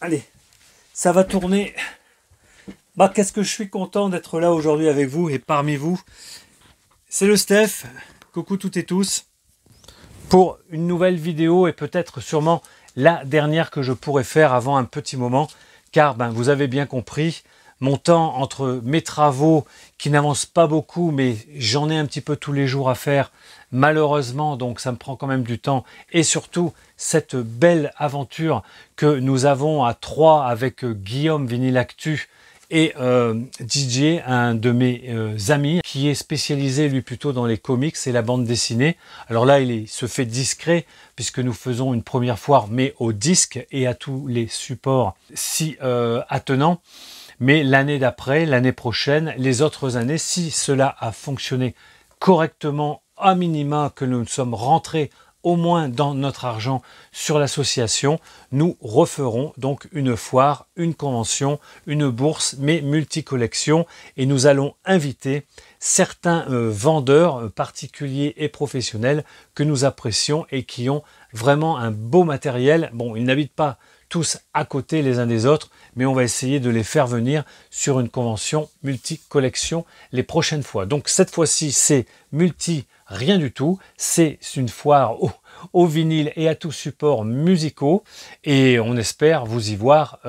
Allez, ça va tourner. Bah, qu'est-ce que je suis content d'être là aujourd'hui avec vous et parmi vous. C'est le Steph. Coucou toutes et tous. Pour une nouvelle vidéo et peut-être sûrement la dernière que je pourrais faire avant un petit moment. Car vous avez bien compris, mon temps entre mes travaux qui n'avancent pas beaucoup, mais j'en ai un petit peu tous les jours à faire, malheureusement, donc ça me prend quand même du temps, et surtout cette belle aventure que nous avons à trois avec Guillaume Vinyl Actu et DJ, un de mes amis, qui est spécialisé lui plutôt dans les comics et la bande dessinée. Alors là, il se fait discret puisque nous faisons une première foire, mais au disque et à tous les supports si attenants. Mais l'année d'après, l'année prochaine, les autres années, si cela a fonctionné correctement, à minima, que nous sommes rentrés au moins dans notre argent sur l'association, nous referons donc une foire, une convention, une bourse, mais multi-collection, et nous allons inviter certains vendeurs particuliers et professionnels que nous apprécions et qui ont vraiment un beau matériel. Bon, ils n'habitent pas tous à côté les uns des autres, mais on va essayer de les faire venir sur une convention multi-collection les prochaines fois. Donc cette fois-ci, c'est multi rien du tout, c'est une foire au vinyle et à tous supports musicaux, et on espère vous y voir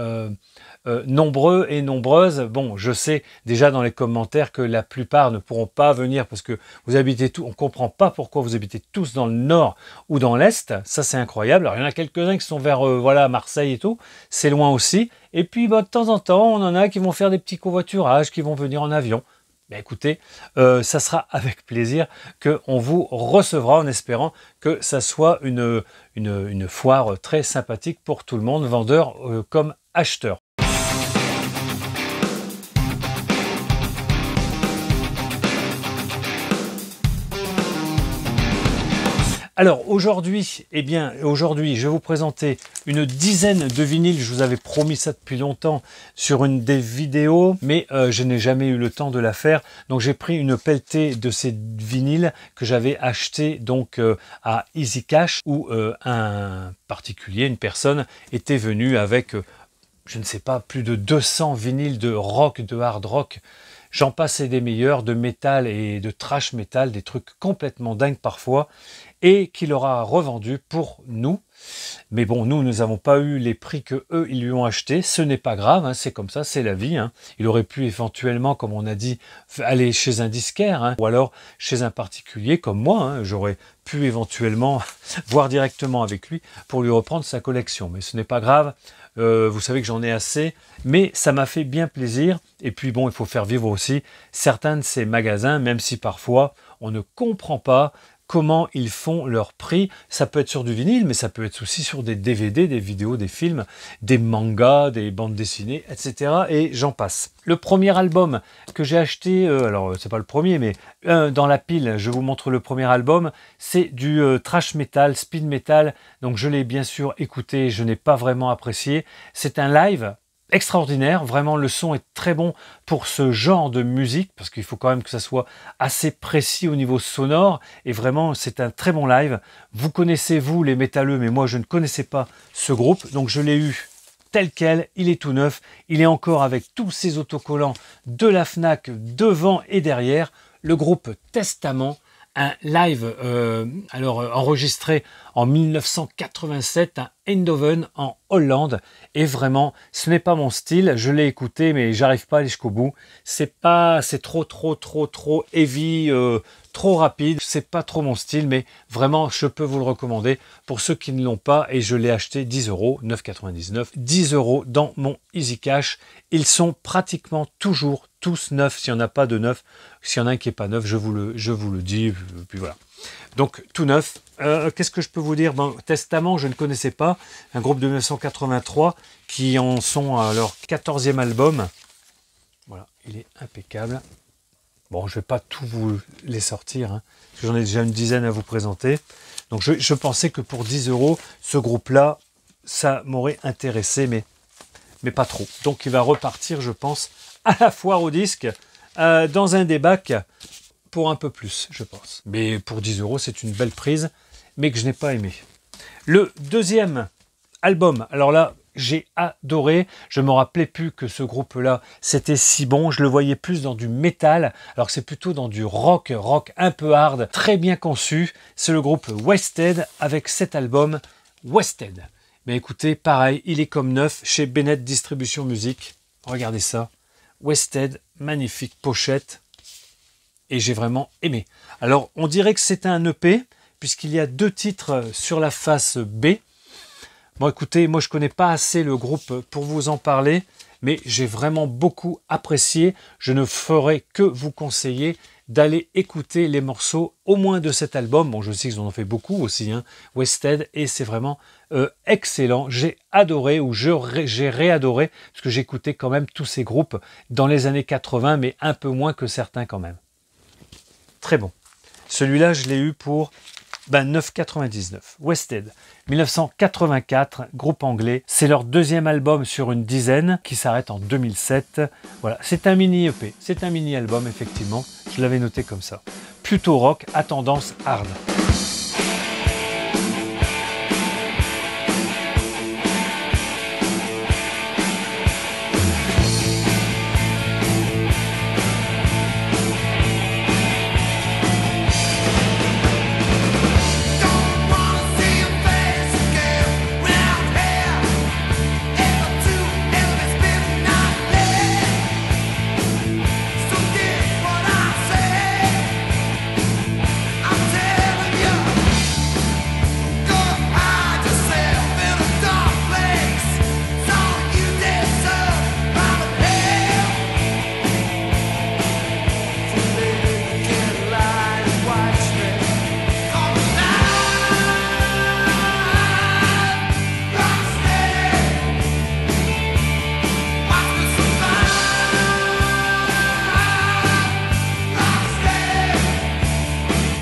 nombreux et nombreuses. Bon, je sais déjà dans les commentaires que la plupart ne pourront pas venir parce que vous habitez tous, on comprend pas pourquoi vous habitez tous dans le nord ou dans l'est, ça c'est incroyable. Alors il y en a quelques-uns qui sont vers voilà, Marseille et tout, c'est loin aussi, et puis de temps en temps on en a qui vont faire des petits covoiturages, qui vont venir en avion. Ben écoutez, ça sera avec plaisir qu'on vous recevra en espérant que ça soit une foire très sympathique pour tout le monde, vendeur comme acheteur. Alors aujourd'hui, je vais vous présenter une dizaine de vinyles. Je vous avais promis ça depuis longtemps sur une des vidéos, mais je n'ai jamais eu le temps de la faire. Donc j'ai pris une pelletée de ces vinyles que j'avais acheté donc à Easy Cash, où un particulier, une personne, était venu avec, je ne sais pas, plus de 200 vinyles de rock, de hard rock. J'en passais des meilleurs, de métal et de trash metal, des trucs complètement dingues parfois, et qu'il aura revendu pour nous. Mais bon, nous n'avons pas eu les prix que eux ils lui ont acheté. Ce n'est pas grave, hein, c'est comme ça, c'est la vie. Hein. Il aurait pu éventuellement, comme on a dit, aller chez un disquaire, hein, ou alors chez un particulier comme moi. Hein. J'aurais pu éventuellement voir directement avec lui pour lui reprendre sa collection. Mais ce n'est pas grave. Vous savez que j'en ai assez, mais ça m'a fait bien plaisir. Et puis bon, il faut faire vivre aussi certains de ces magasins, même si parfois on ne comprend pas comment ils font leur prix. Ça peut être sur du vinyle, mais ça peut être aussi sur des DVD, des vidéos, des films, des mangas, des bandes dessinées, etc. Et j'en passe. Le premier album que j'ai acheté, alors c'est pas le premier, mais dans la pile, je vous montre le premier album, c'est du thrash metal, speed metal. Donc je l'ai bien sûr écouté, je n'ai pas vraiment apprécié. C'est un live extraordinaire, vraiment le son est très bon pour ce genre de musique, parce qu'il faut quand même que ça soit assez précis au niveau sonore, et vraiment c'est un très bon live. Vous connaissez vous les métalleux, mais moi je ne connaissais pas ce groupe, donc je l'ai eu tel quel, il est tout neuf, il est encore avec tous ces autocollants de la Fnac devant et derrière, le groupe Testament, un live enregistré en 1987 à Eindhoven en Hollande, et vraiment ce n'est pas mon style. Je l'ai écouté mais j'arrive pas à aller jusqu'au bout. C'est trop heavy, trop rapide, c'est pas trop mon style, mais vraiment je peux vous le recommander pour ceux qui ne l'ont pas, et je l'ai acheté 10 €, 9,99 €, 10 € dans mon Easy Cash. Ils sont pratiquement toujours tous neufs, s'il n'y en a pas de neuf, s'il y en a un qui n'est pas neuf, je vous le dis, puis voilà. Donc tout neuf. Qu'est-ce que je peux vous dire? Testament, je ne connaissais pas, un groupe de 1983 qui en sont à leur 14e album. Voilà, il est impeccable. Bon, je ne vais pas tous vous les sortir, hein, parce que j'en ai déjà une dizaine à vous présenter. Donc je pensais que pour 10 €, ce groupe-là, ça m'aurait intéressé, mais pas trop. Donc il va repartir, je pense, à la foire au disque, dans un des bacs, pour un peu plus, je pense. Mais pour 10 €, c'est une belle prise, mais que je n'ai pas aimé. Le deuxième album, alors là, j'ai adoré. Je me rappelais plus que ce groupe-là, c'était si bon. Je le voyais plus dans du métal, alors que c'est plutôt dans du rock un peu hard, très bien conçu. C'est le groupe Wasted avec cet album Wasted. Mais écoutez, pareil, il est comme neuf chez Bennett Distribution Music. Regardez ça. Wasted, magnifique pochette. Et j'ai vraiment aimé. Alors, on dirait que c'est un EP, puisqu'il y a 2 titres sur la face B. Bon, écoutez, moi, je connais pas assez le groupe pour vous en parler, mais j'ai vraiment beaucoup apprécié. Je ne ferai que vous conseiller d'aller écouter les morceaux, au moins de cet album. Bon, je sais qu'ils en ont fait beaucoup aussi, hein, Wasted, et c'est vraiment excellent. J'ai adoré, ou j'ai réadoré, parce que j'écoutais quand même tous ces groupes dans les années 80, mais un peu moins que certains quand même. Très bon. Celui-là, je l'ai eu pour 9,99. Wasted, 1984, groupe anglais. C'est leur 2e album sur une dizaine qui s'arrête en 2007. Voilà, c'est un mini EP, c'est un mini album effectivement. Je l'avais noté comme ça. Plutôt rock à tendance hard.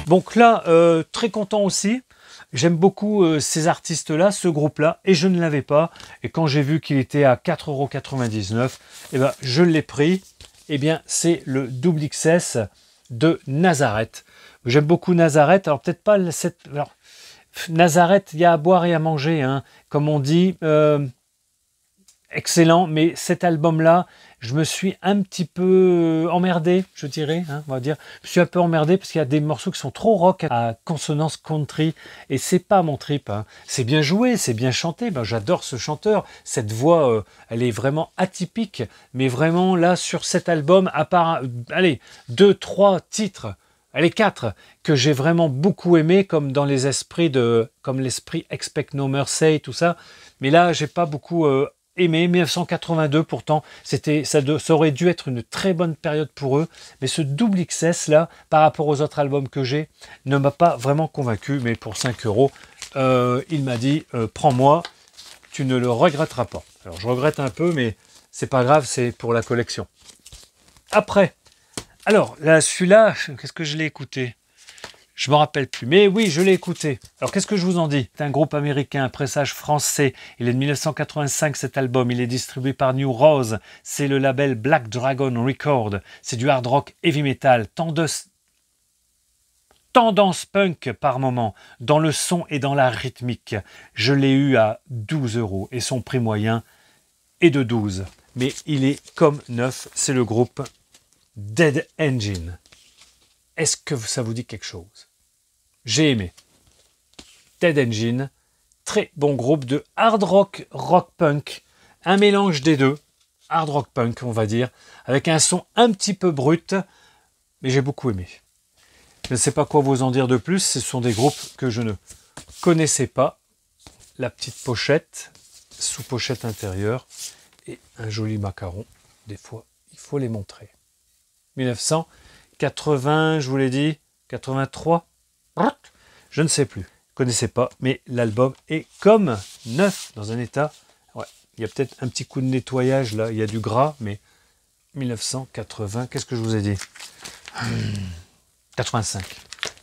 Donc là, très content aussi. J'aime beaucoup ces artistes-là, ce groupe-là, et je ne l'avais pas. Et quand j'ai vu qu'il était à 4,99 €, eh ben, je l'ai pris. Eh bien, c'est le double XS de Nazareth. J'aime beaucoup Nazareth. Alors, peut-être pas cette... Alors, Nazareth, il y a à boire et à manger, hein, comme on dit. Excellent, mais cet album-là, je me suis un petit peu emmerdé, je dirais, hein, on va dire. Je me suis un peu emmerdé parce qu'il y a des morceaux qui sont trop rock à consonance country et c'est pas mon trip. Hein. C'est bien joué, c'est bien chanté. Ben, j'adore ce chanteur. Cette voix, elle est vraiment atypique. Mais vraiment, là, sur cet album, à part, allez, 2, 3 titres, allez, 4, que j'ai vraiment beaucoup aimé, comme dans les esprits comme l'esprit Expect No Mercy, tout ça. Mais là, j'ai pas beaucoup aimé. 1982, pourtant, ça aurait dû être une très bonne période pour eux. Mais ce double XS là, par rapport aux autres albums que j'ai, ne m'a pas vraiment convaincu. Mais pour 5 €, il m'a dit prends-moi, tu ne le regretteras pas. Alors je regrette un peu, mais c'est pas grave, c'est pour la collection. Après, alors là, celui-là, qu'est-ce que je l'ai écouté? Je me rappelle plus, mais oui, je l'ai écouté. Alors, qu'est-ce que je vous en dis? C'est un groupe américain, un pressage français. Il est de 1985, cet album. Il est distribué par New Rose. C'est le label Black Dragon Record. C'est du hard rock heavy metal. Tendance punk par moment, dans le son et dans la rythmique. Je l'ai eu à 12 € et son prix moyen est de 12. Mais il est comme neuf. C'est le groupe Dead Engine. Est-ce que ça vous dit quelque chose? J'ai aimé. Dead Engine, très bon groupe de hard rock, rock punk, un mélange des deux, hard rock punk on va dire, avec un son un petit peu brut, mais j'ai beaucoup aimé. Je ne sais pas quoi vous en dire de plus, ce sont des groupes que je ne connaissais pas. La petite pochette, sous-pochette intérieure, et un joli macaron, des fois il faut les montrer. 1980, je vous l'ai dit, 83, je ne sais plus, je ne connaissais pas, mais l'album est comme neuf, dans un état, ouais, il y a peut-être un petit coup de nettoyage là, il y a du gras, mais 1980, qu'est-ce que je vous ai dit 85,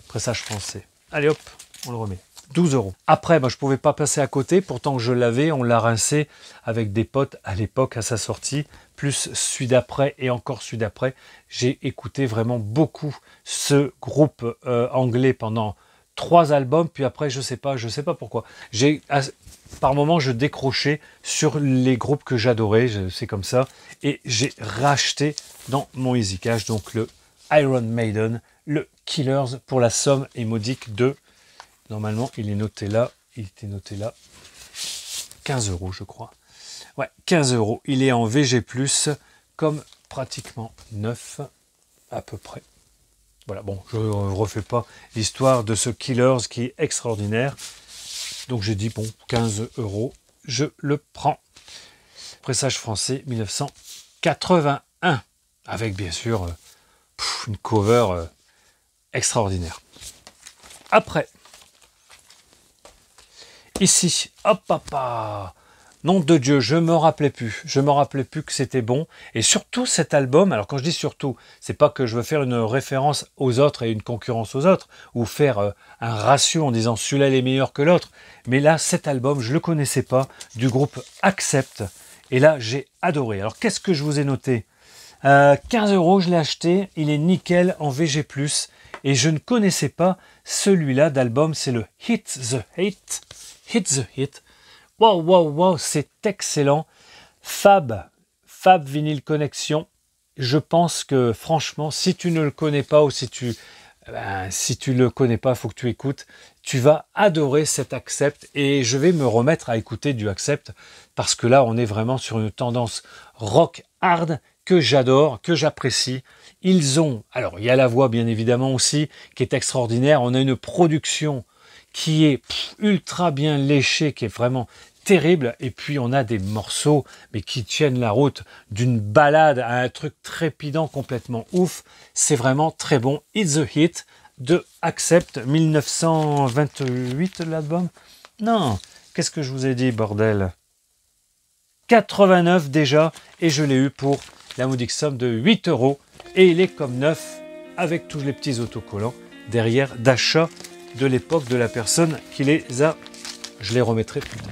pressage français. Allez hop, on le remet. 12 €. Après, je ne pouvais pas passer à côté, pourtant je l'avais, on l'a rincé avec des potes à l'époque à sa sortie, plus celui d'après et encore celui d'après. J'ai écouté vraiment beaucoup ce groupe anglais pendant 3 albums, puis après, je sais pas pourquoi. Par moment, je décrochais sur les groupes que j'adorais, c'est comme ça, et j'ai racheté dans mon Easy Cash, donc le Iron Maiden, le Killers, pour la somme est modique de, normalement, il était noté là, 15 € je crois. Ouais, 15 €. Il est en VG+, comme pratiquement neuf, à peu près. Voilà, bon, je ne refais pas l'histoire de ce Killers qui est extraordinaire. Donc j'ai dit, bon, 15 €, je le prends. Pressage français 1981, avec bien sûr une cover extraordinaire. Après, ici, hop, nom de Dieu, je me rappelais plus que c'était bon. Et surtout cet album, alors quand je dis surtout, c'est pas que je veux faire une référence aux autres et une concurrence aux autres, ou faire un ratio en disant celui-là il est meilleur que l'autre, mais là cet album, je le connaissais pas, du groupe Accept, et là j'ai adoré. Alors qu'est-ce que je vous ai noté? 15 €, je l'ai acheté, il est nickel en VG+, et je ne connaissais pas celui-là d'album, c'est le Hit the Hit. Wow, c'est excellent. Fab Vinyl Connection. Je pense que franchement, si tu ne le connais pas ou si tu le connais pas, il faut que tu écoutes. Tu vas adorer cet Accept et je vais me remettre à écouter du Accept parce que là, on est vraiment sur une tendance rock hard que j'adore, que j'apprécie. Alors il y a la voix bien évidemment aussi qui est extraordinaire. On a une production qui est ultra bien léchée, qui est vraiment terrible, et puis on a des morceaux mais qui tiennent la route, d'une balade à un truc trépidant complètement ouf. C'est vraiment très bon. It's the Hit de Accept, 1928 l'album. Non, qu'est-ce que je vous ai dit, bordel? 89 déjà, et je l'ai eu pour la modique somme de 8 €, et il est comme neuf avec tous les petits autocollants derrière d'achat de l'époque de la personne qui les a. Je les remettrai plus tard.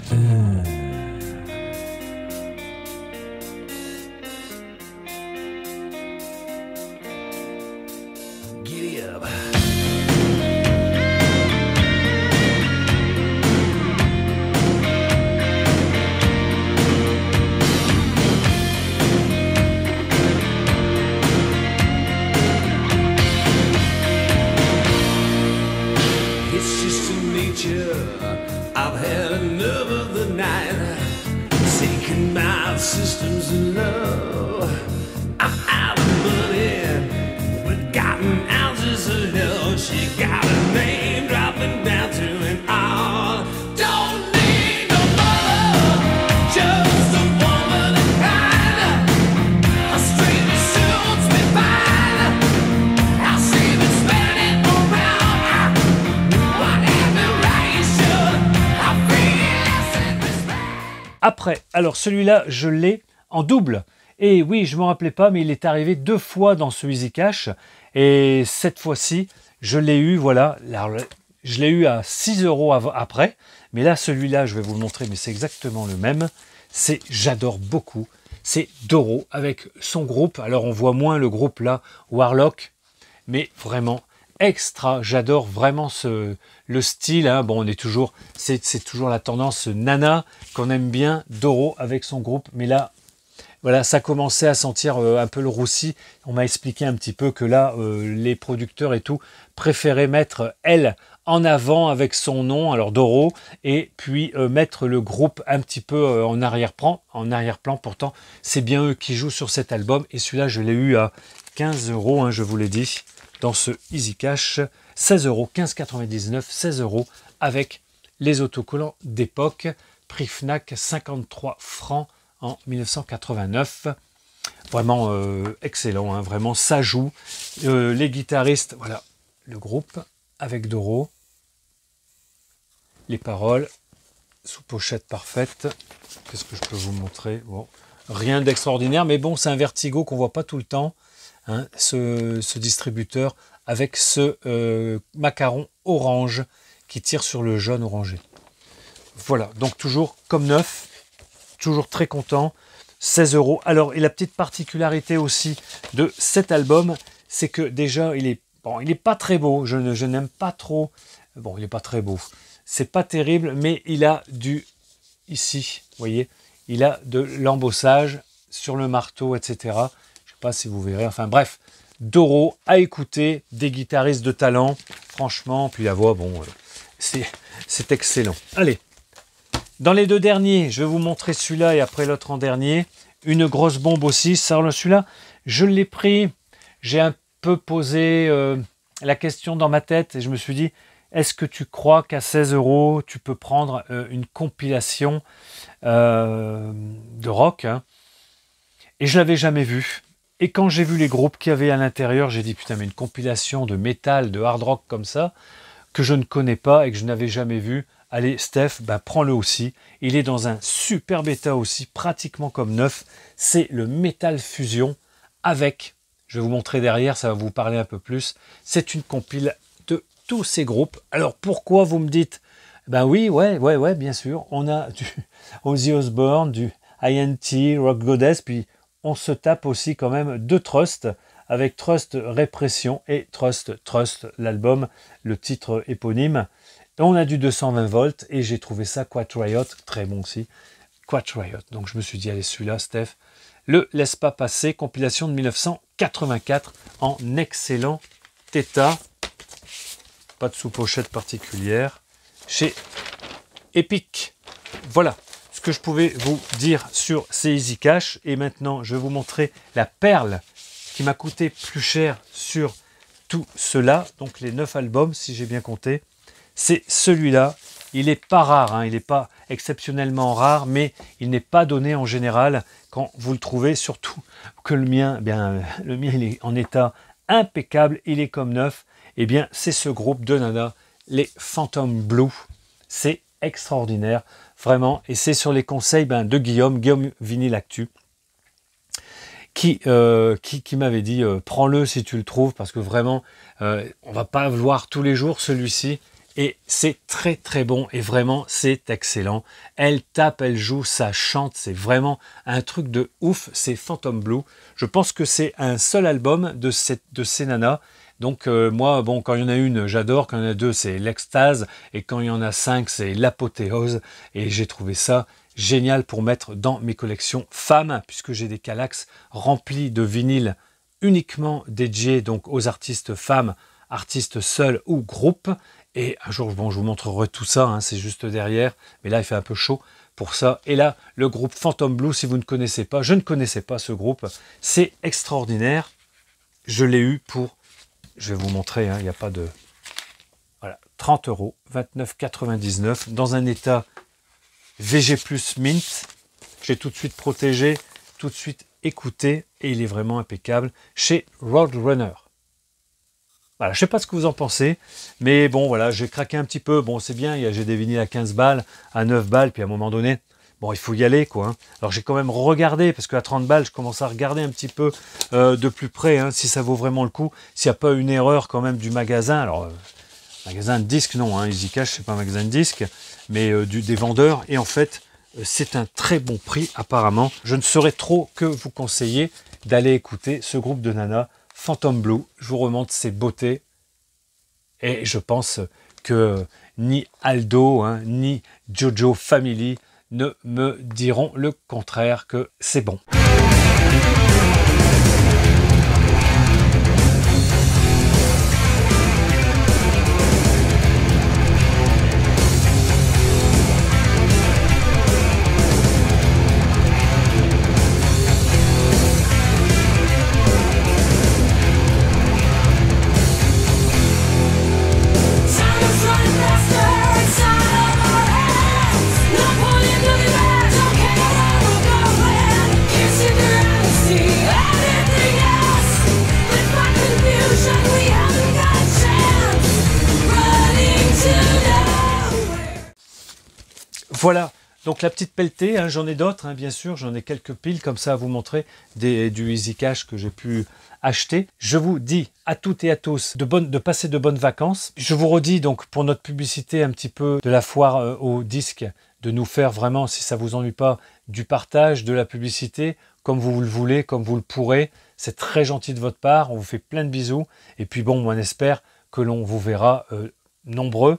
I've had enough of the night, taking my systems of love. I'm out of money, with gotten ounces of hell. She got a name dropping down to an all. Don't need no mother, just a woman and kind. A stranger suits me fine. I'll see me spinning around. What admiration. Après, alors celui-là, je l'ai en double. Et oui, je ne me rappelais pas, mais il est arrivé 2 fois dans ce Easy Cash. Et cette fois-ci, je l'ai eu, voilà. Alors, je l'ai eu à 6 € après. Mais là, celui-là, je vais vous le montrer, mais c'est exactement le même. J'adore beaucoup. C'est Doro avec son groupe. Alors, on voit moins le groupe là, Warlock. Mais vraiment extra. J'adore vraiment le style. Hein. Bon, c'est toujours la tendance nana qu'on aime bien. Doro avec son groupe. Mais là, voilà, ça commençait à sentir un peu le roussi. On m'a expliqué un petit peu que là, les producteurs et tout préféraient mettre elle en avant avec son nom, alors Doro, et puis mettre le groupe un petit peu en arrière-plan. Pourtant, c'est bien eux qui jouent sur cet album. Et celui-là, je l'ai eu à 15 €, hein, je vous l'ai dit, dans ce Easy Cash. 16 €, 15,99 €, 16 € avec les autocollants d'époque. Prix Fnac, 53 francs. En 1989, vraiment excellent, hein, vraiment ça joue. Les guitaristes, voilà, le groupe avec Doro, les paroles sous pochette parfaite. Qu'est-ce que je peux vous montrer? Bon, rien d'extraordinaire, mais bon, c'est un Vertigo qu'on voit pas tout le temps, hein, ce distributeur avec ce macaron orange qui tire sur le jaune orangé. Voilà, donc toujours comme neuf. Toujours très content, 16 €. Alors, et la petite particularité aussi de cet album, c'est que déjà, il est pas très beau. Je n'aime pas trop Bon, il n'est pas très beau. C'est pas terrible, mais il a du... Ici, vous voyez, il a de l'embossage sur le marteau, etc. Je ne sais pas si vous verrez. Enfin bref, Doro à écouter, des guitaristes de talent. Franchement, puis la voix, bon, c'est excellent. Allez, dans les deux derniers, je vais vous montrer celui-là et après l'autre en dernier. Une grosse bombe aussi. Celui-là, je l'ai pris. J'ai un peu posé la question dans ma tête et je me suis dit, est-ce que tu crois qu'à 16 €, tu peux prendre une compilation de rock, hein? Et je ne l'avais jamais vu. Et quand j'ai vu les groupes qu'il y avait à l'intérieur, j'ai dit, putain, mais une compilation de métal, de hard rock comme ça, que je ne connais pas et que je n'avais jamais vu. Allez, Steph, ben, prends-le aussi. Il est dans un super état aussi, pratiquement comme neuf. C'est le Metal Fusion avec, je vais vous montrer derrière, ça va vous parler un peu plus. C'est une compile de tous ces groupes. Alors, pourquoi vous me dites? Ben oui, ouais, bien sûr. On a du Ozzy Osbourne, du INT, Rock Goddess, puis on se tape aussi quand même deux Trust, avec Trust Répression et Trust, l'album, le titre éponyme. On a du 220 volts et j'ai trouvé ça Quat Riot, très bon aussi. Quat Riot. Donc je me suis dit, allez, celui-là, Steph, le laisse pas passer. Compilation de 1984 en excellent état. Pas de sous-pochette particulière. Chez Epic. Voilà ce que je pouvais vous dire sur ces Easy Cash. Et maintenant, je vais vous montrer la perle qui m'a coûté plus cher sur tout cela. Donc les 9 albums, si j'ai bien compté. C'est celui-là. Il n'est pas rare, hein, il n'est pas exceptionnellement rare, mais il n'est pas donné en général quand vous le trouvez, surtout que le mien, le mien il est en état impeccable, il est comme neuf. Eh bien, c'est ce groupe de nana, les Phantom Blue. C'est extraordinaire, vraiment, et c'est sur les conseils de Guillaume Vinyl Actu, qui m'avait dit prends-le si tu le trouves, parce que vraiment, on va pas le voir tous les jours celui-ci. Et c'est très très bon et vraiment c'est excellent. Elle tape, elle joue, ça chante, c'est vraiment un truc de ouf. C'est Phantom Blue. Je pense que c'est un seul album de ces nanas. Donc moi, bon, quand il y en a une, j'adore. Quand il y en a deux, c'est l'Extase. Et quand il y en a 5, c'est l'Apothéose. Et j'ai trouvé ça génial pour mettre dans mes collections femmes, puisque j'ai des Kallax remplis de vinyles uniquement dédiés donc aux artistes femmes, artistes seuls ou groupes. Et un jour, bon, je vous montrerai tout ça, hein, c'est juste derrière. Mais là, il fait un peu chaud pour ça. Et là, le groupe Phantom Blue, si vous ne connaissez pas, je ne connaissais pas ce groupe. C'est extraordinaire. Je l'ai eu pour, je vais vous montrer, hein, il n'y a pas de... Voilà, 30 €, 29,99 dans un état VG+ Mint. J'ai tout de suite protégé, tout de suite écouté. Et il est vraiment impeccable chez Roadrunner. Voilà, je ne sais pas ce que vous en pensez, mais bon, voilà, j'ai craqué un petit peu. Bon, c'est bien, j'ai des vinyles à 15 balles, à 9 balles, puis à un moment donné, bon, il faut y aller, quoi. Hein. Alors, j'ai quand même regardé, parce qu'à 30 balles, je commence à regarder un petit peu de plus près, hein, si ça vaut vraiment le coup, s'il n'y a pas une erreur quand même du magasin. Alors, magasin de disques, non, hein, Easy Cash, c'est pas un magasin de disques, mais des vendeurs. Et en fait, c'est un très bon prix, apparemment. Je ne saurais trop que vous conseiller d'aller écouter ce groupe de nanas, Phantom Blue. Je vous remonte ses beautés et je pense que ni Aldo, hein, ni Jojo Family ne me diront le contraire, que c'est bon. Voilà, donc la petite pelletée, hein, j'en ai d'autres, hein, bien sûr, j'en ai quelques piles comme ça à vous montrer, du Easy Cash que j'ai pu acheter. Je vous dis à toutes et à tous de passer de bonnes vacances. Je vous redis donc pour notre publicité un petit peu de la foire au disque, de nous faire vraiment, si ça vous ennuie pas, du partage, de la publicité, comme vous le voulez, comme vous le pourrez. C'est très gentil de votre part, on vous fait plein de bisous. Et puis bon, on espère que l'on vous verra nombreux,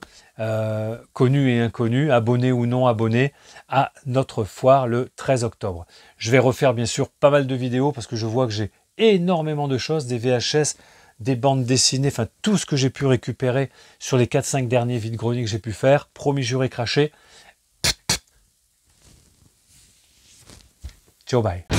connus et inconnus, abonnés ou non abonnés, à notre foire le 13 octobre. Je vais refaire bien sûr pas mal de vidéos parce que je vois que j'ai énormément de choses, des VHS, des bandes dessinées, enfin tout ce que j'ai pu récupérer sur les 4-5 derniers vide-greniers que j'ai pu faire. Promis, juré, craché. Ciao, bye.